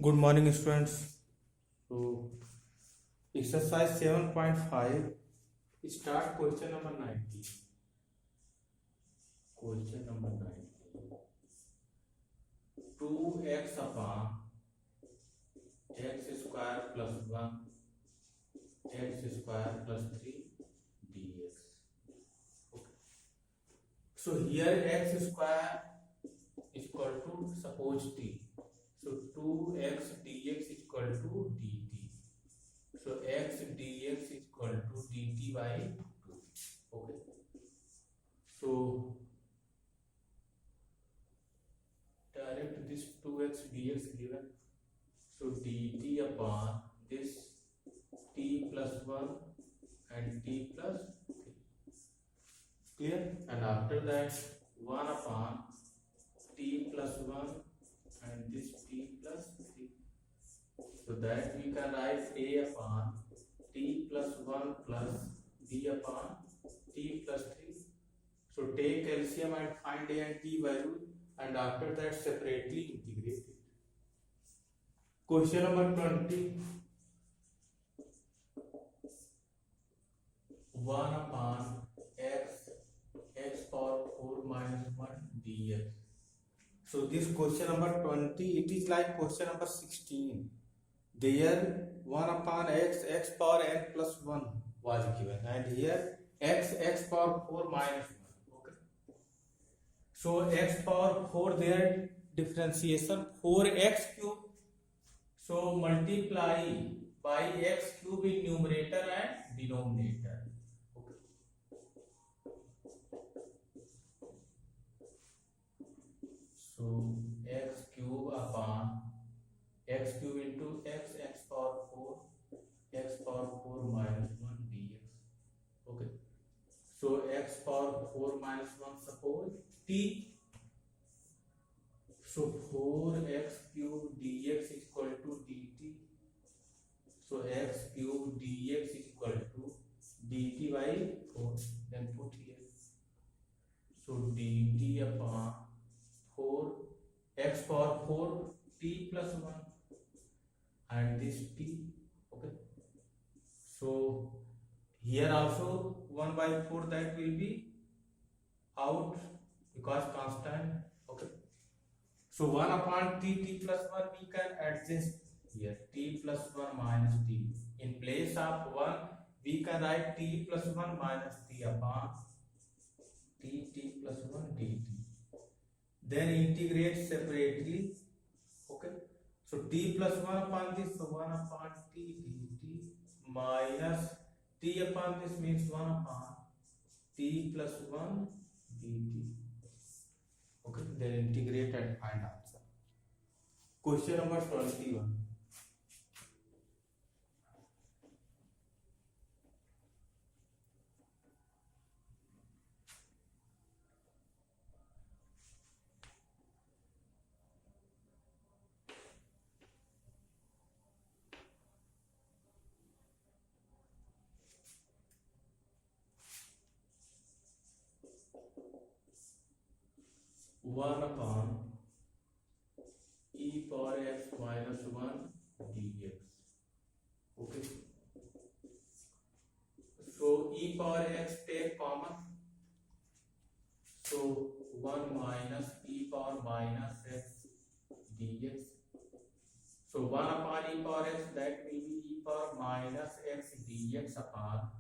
Good morning, students. So, exercise 7.5, start question number 90. Question number 90. 2x upon x square plus 1 x square plus 3 dx. Okay. So, here x square is equal to, suppose t. So, 2x dx is equal to dt. So x dx is equal to dt by 2. Okay. So direct this 2x dx given. So dt upon this t plus 1 and t plus 3. Clear? And after that 1 upon t plus 1 and this t plus 3. So that we can write a upon t plus 1 plus b upon t plus 3. So take LCM and find a and t value, and after that separately integrate it. Question number 20. 1 upon x power 4 minus 1 dx. So this question number 20, it is like question number 16. There 1 upon x power n plus 1 was given, and here x power 4 minus 1. Okay. So x power 4, their differentiation 4x cube. So multiply by x cube in numerator and denominator. Okay. So x cube upon x cube into x power 4 x power 4 minus 1 dx. Okay. So x power 4 minus 1, suppose t. So 4x cube dx is equal to dt. So x cube dx is equal to dt by 4. Then put here. So dt upon 4 x power 4 t plus 1 and this t. Okay. So here also 1 by 4, that will be out because constant. Okay. So 1 upon t plus 1 we can adjust here, t plus 1 minus t. In place of 1 we can write t plus 1 minus t upon t plus 1 dt. Then integrate separately. Okay. So t plus 1 upon this, so 1 upon t dt minus t upon this means 1 upon t plus 1 dt. Okay, then integrate and find answer. Question number 21. One upon e power x minus 1 dx. Okay. So e power x take common. So 1 minus e power minus x dx. So 1 upon e power x, that will be e power minus x dx upon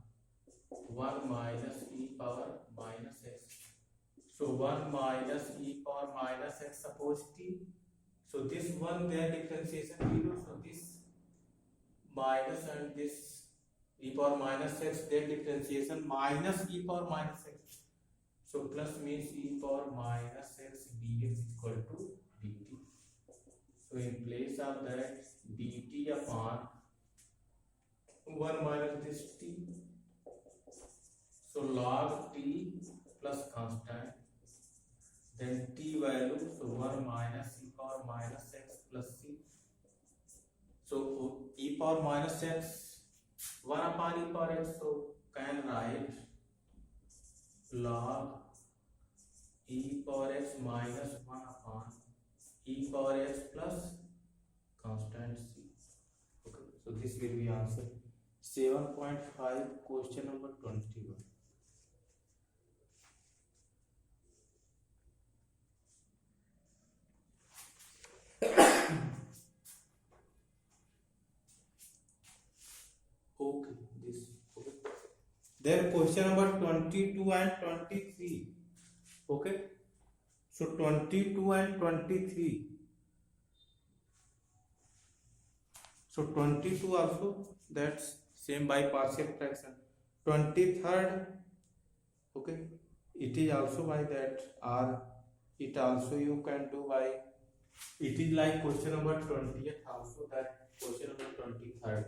1 minus e power minus x. So 1 minus e power minus x, suppose t. So this one, their differentiation 0. So this minus and this e power minus x, their differentiation minus e power minus x. So plus means e power minus x dx is equal to dt. So in place of that, dt upon 1 minus this t. So log t plus constant. Then t value, so 1 minus e power minus x plus c. So e power minus x, 1 upon e power x, so can write log e power x minus 1 upon e power x plus constant. constant c. Okay, so this will be answer 7.5, question number 21. Okay, this. Okay. Then question number 22 and 23. Okay. So 22 and 23. So 22 also, that's same by partial fraction. 23rd, okay, it is also by that, or it also you can do by, it is like question number 20th also, that question number 23rd.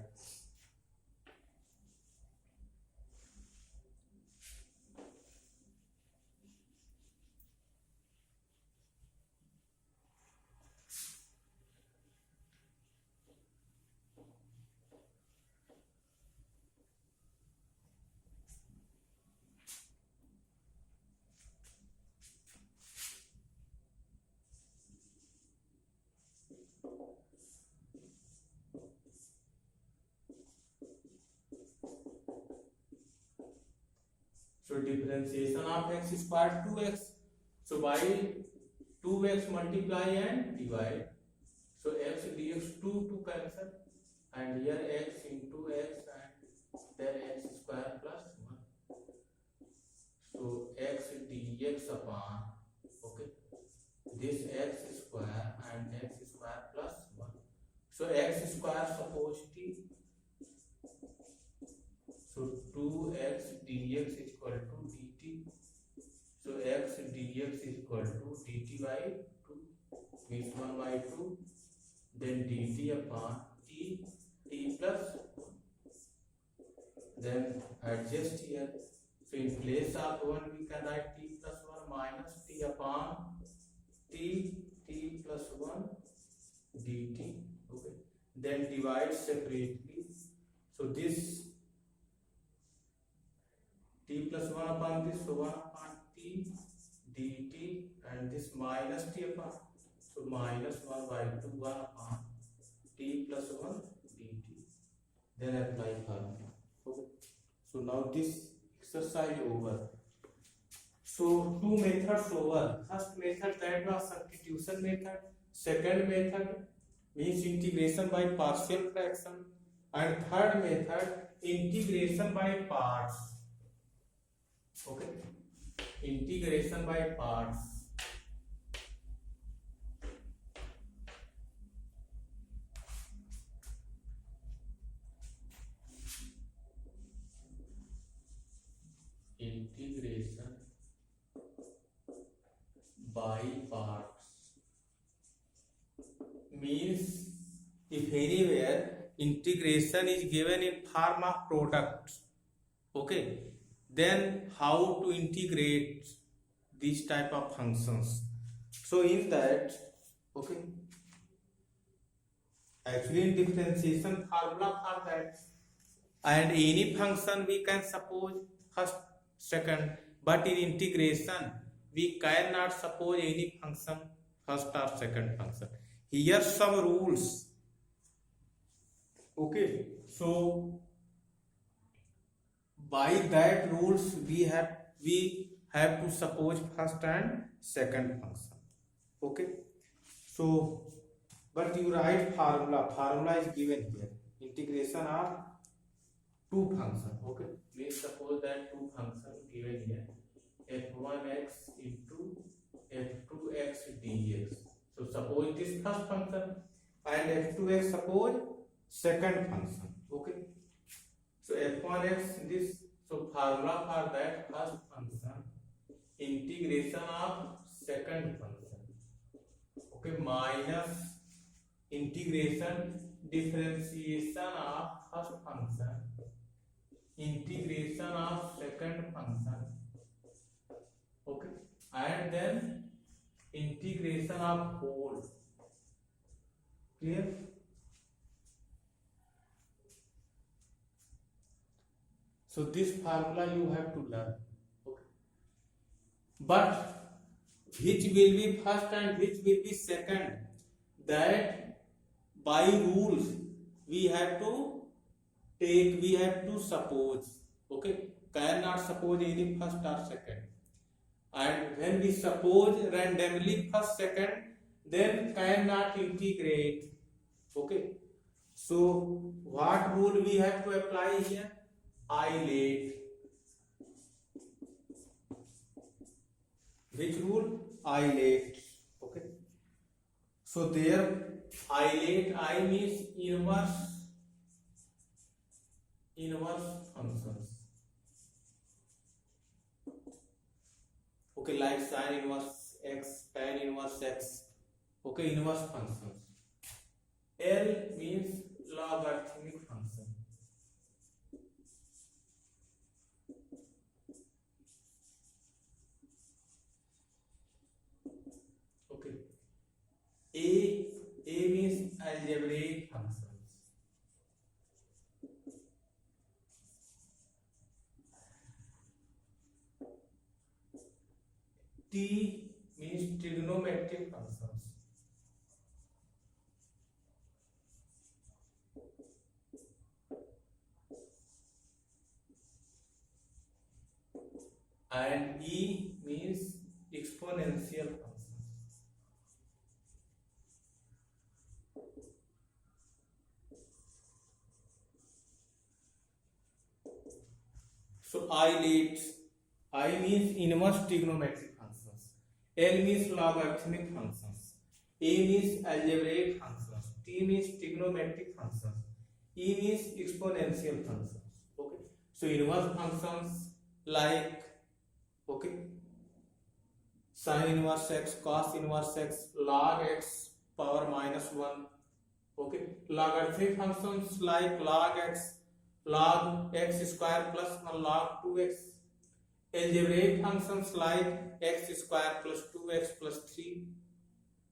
So differentiation of x square 2x. So by 2x multiply and divide. So x dx 2 cancel, and here x into x and then x square plus 1. So x dx upon, okay, this x square and x square plus 1. So x square suppose t. So 2x dx is equal to dt. So x dx is equal to dt by 2, means 1 by 2, then dt upon t, t plus 1. Then adjust here. So in place of 1 we can write t plus 1 minus t upon t, t plus 1 dt. Okay. Then divide separately. So this t plus 1 upon this, so 1 upon t dt, and this minus t upon, so minus 1 by 2, 1 upon t plus 1 dt. Then apply formula. Okay. So now this exercise over. So two methods over. First method, that was substitution method. Second method means integration by partial fraction, and third method integration by parts. Okay, integration by parts. Integration by parts means if anywhere integration is given in form of product, okay, then how to integrate these type of functions. So in that, okay, actually in differentiation formula for that, and any function we can suppose first, second, but in integration we cannot suppose any function first or second function. Here some rules. Okay, so by that rules we have to suppose first and second function. Okay, so but you write formula is given here, integration of two functions. Okay, please suppose that two functions given here, f1x into f2x dx. So suppose this first function and f2x suppose second function. Okay, so f1x this, so formula for that first function, integration of second function, okay, minus integration differentiation of first function, integration of second function, okay, and then integration of whole. Clear? So this formula you have to learn. Okay. But which will be first and which will be second, that by rules we have to suppose, okay, cannot suppose any first or second, and when we suppose randomly first second, then cannot integrate, okay. So what rule we have to apply here? Isolate. Which rule? Isolate, okay. So there isolate, I means inverse functions, okay, like sin inverse x, tan inverse x, okay, inverse functions. L means logarithmic function, okay. A means algebraic functions. T means trigonometric functions. And E means exponential functions. So isolate, I means inverse trigonometric functions, L means logarithmic functions, A means algebraic functions, T means trigonometric functions, E means exponential functions, okay. So inverse functions like, okay, sin inverse x, cos inverse x, log x power minus 1, okay. Logarithmic functions like log x square plus 1 log 2x. Algebraic functions like x square plus 2x plus 3.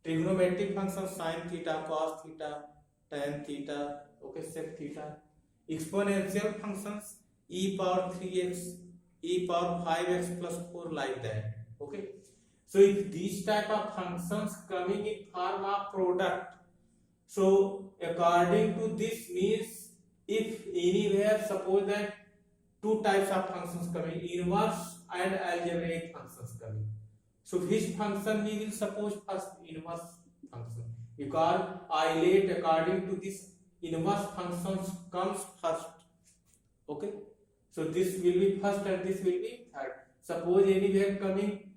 Trigonometric functions sin theta, cos theta, tan theta, okay, sec theta. Exponential functions e power 3x, e power 5x plus 4, like that, okay. So if these type of functions coming in form of product, so according to this means, if anywhere suppose that two types of functions coming, inverse and algebraic functions coming, so which function we will suppose first? Inverse function, because isolate according to this inverse functions comes first, okay. So this will be first and this will be third. Suppose anywhere coming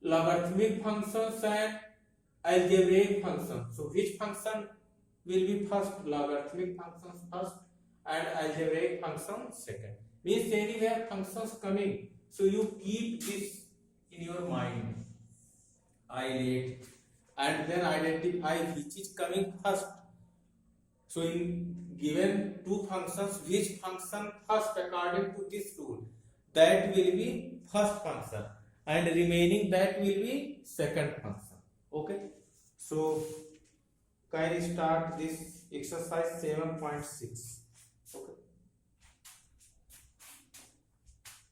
logarithmic functions and algebraic functions, so which function will be first? Logarithmic functions first and algebraic functions second. Means anywhere functions coming, so you keep this in your mind, isolate, and then identify which is coming first. So in given two functions, which function first according to this rule, that will be first function, and remaining that will be second function, okay. So can you start this exercise 7.6, okay.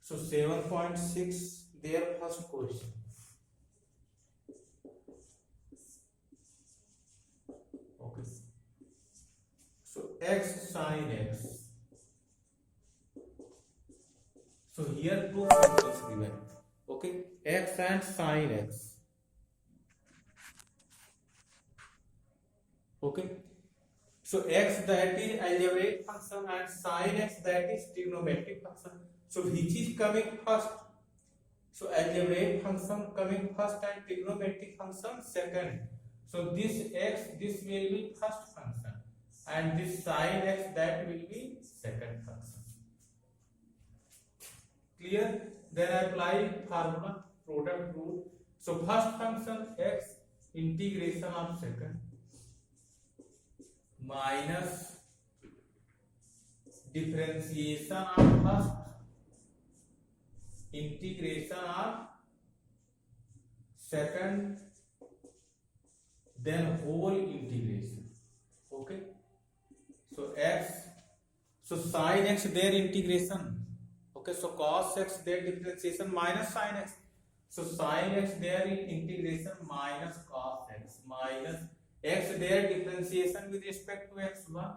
So 7.6, their first question, okay. So x sin x, so here two functions given, okay, x and sin x, okay. So x that is algebraic function and sin x that is trigonometric function. So which is coming first? So algebraic function coming first and trigonometric function second. So this x, this will be first function, and this sin x, that will be second function. Clear? Then apply formula, product rule. So first function x integration of second minus differentiation of first integration of second, then whole integration, okay. So x, so sin x their integration, okay. So cos x their differentiation minus sin x, so sin x their integration minus cos x minus x their differentiation with respect to x1,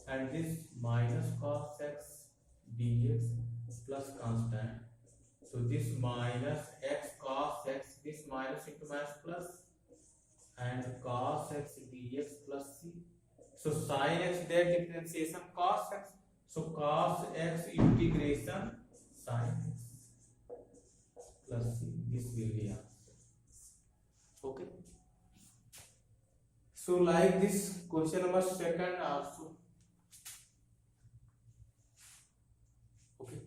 and this minus cos x dx plus constant. So this minus x cos x, this minus into minus plus, and cos x dx plus c. So sin x their differentiation cos x. So cos x integration sin x plus c. This will be answer. Okay. So like this question number second also. Okay.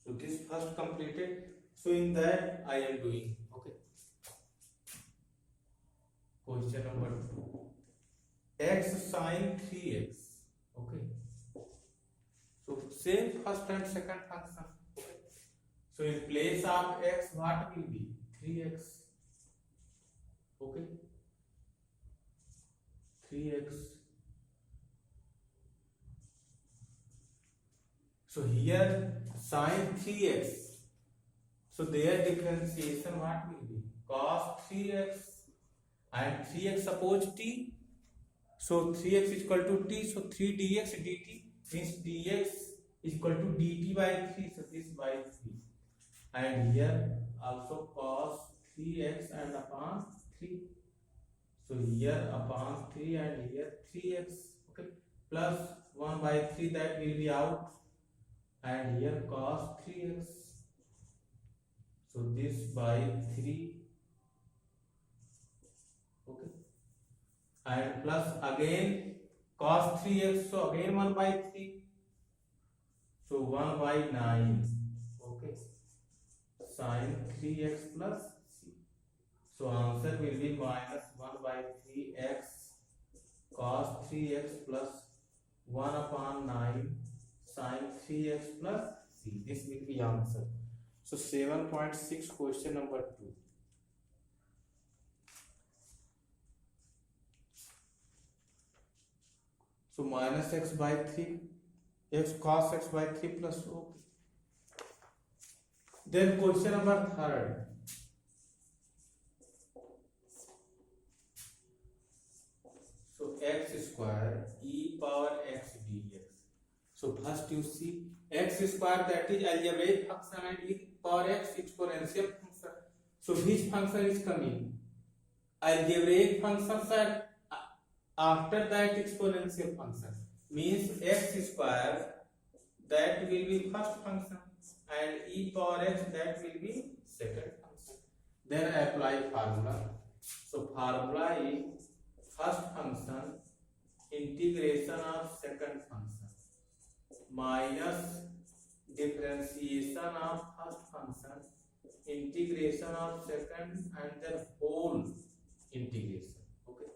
So this first completed. So in that I am doing. Okay. Question number 2. X sin 3x. Okay. So same first and second function. Okay. So in place of x, what will be 3x? Okay. 3x. So here sin 3x. So their differentiation what will be? Cos 3x, and 3x suppose t. So 3x is equal to t. So 3 dx dt means dx is equal to dt by 3. So this by 3. And here also cos 3x and upon 3. So here upon 3 and here 3x. Okay. Plus 1 by 3, that will be out. And here cos 3x. So this by 3. Okay. And plus again cos 3x. So again 1 by 3. So 1 by 9. Okay. Sin 3x plus c. So answer will be minus 1 by 3x cos 3x plus 1 upon 9 sin 3x plus c. This will be answer. So 7.6 question number 2. So minus x by 3, x cos x by 3 plus okay. Then question number 3rd. So x square e power x dx. So first you see x square, that is algebraic function, and e power x exponential function. So which function is coming? Algebraic functions, and after that exponential function. Means x square, that will be first function, and e power x, that will be second function. Then apply formula. So formula is first function integration of second function minus differentiation of first function integration of second, and then whole integration. Okay.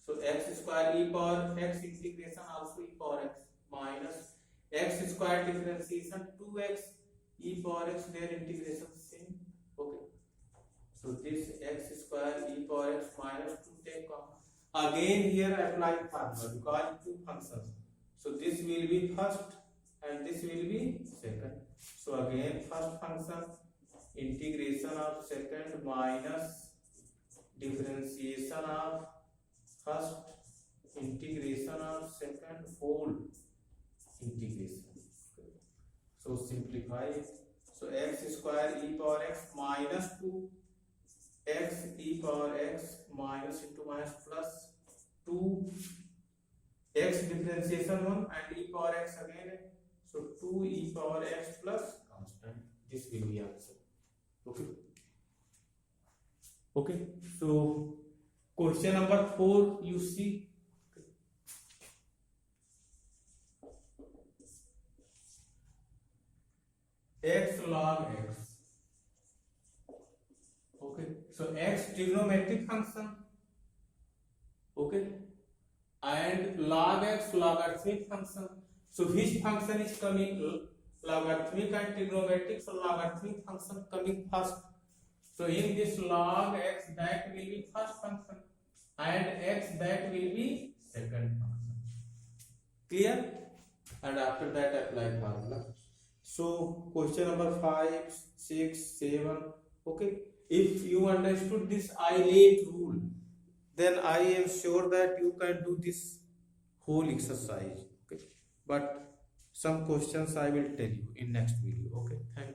So x square e power x integration also e power x minus x square differentiation 2x e power x, their integration same. Okay. So this x square e power x minus 2 take common. Again here apply formula because two functions. So this will be first and this will be second. So again first function integration of second minus differentiation of first integration of second whole integration. So simplify it. So x square e power x minus 2 x e power x minus into minus plus 2 x differentiation 1 and e power x again. So 2 e power x plus constant. This will be answer. Okay. Okay. So question number 4 you see. X log x. Okay. So x trigonometric function. Okay. And log x logarithmic function. So which function is coming? Logarithmic and trigonometric. So logarithmic function coming first. So in this log x, that will be first function, and x, that will be second function. Clear? And after that apply formula. So question number 5, 6, 7. Okay. if you understood this isolate rule, then I am sure that you can do this whole exercise. Okay, but some questions I will tell you in next video. Okay, thank you.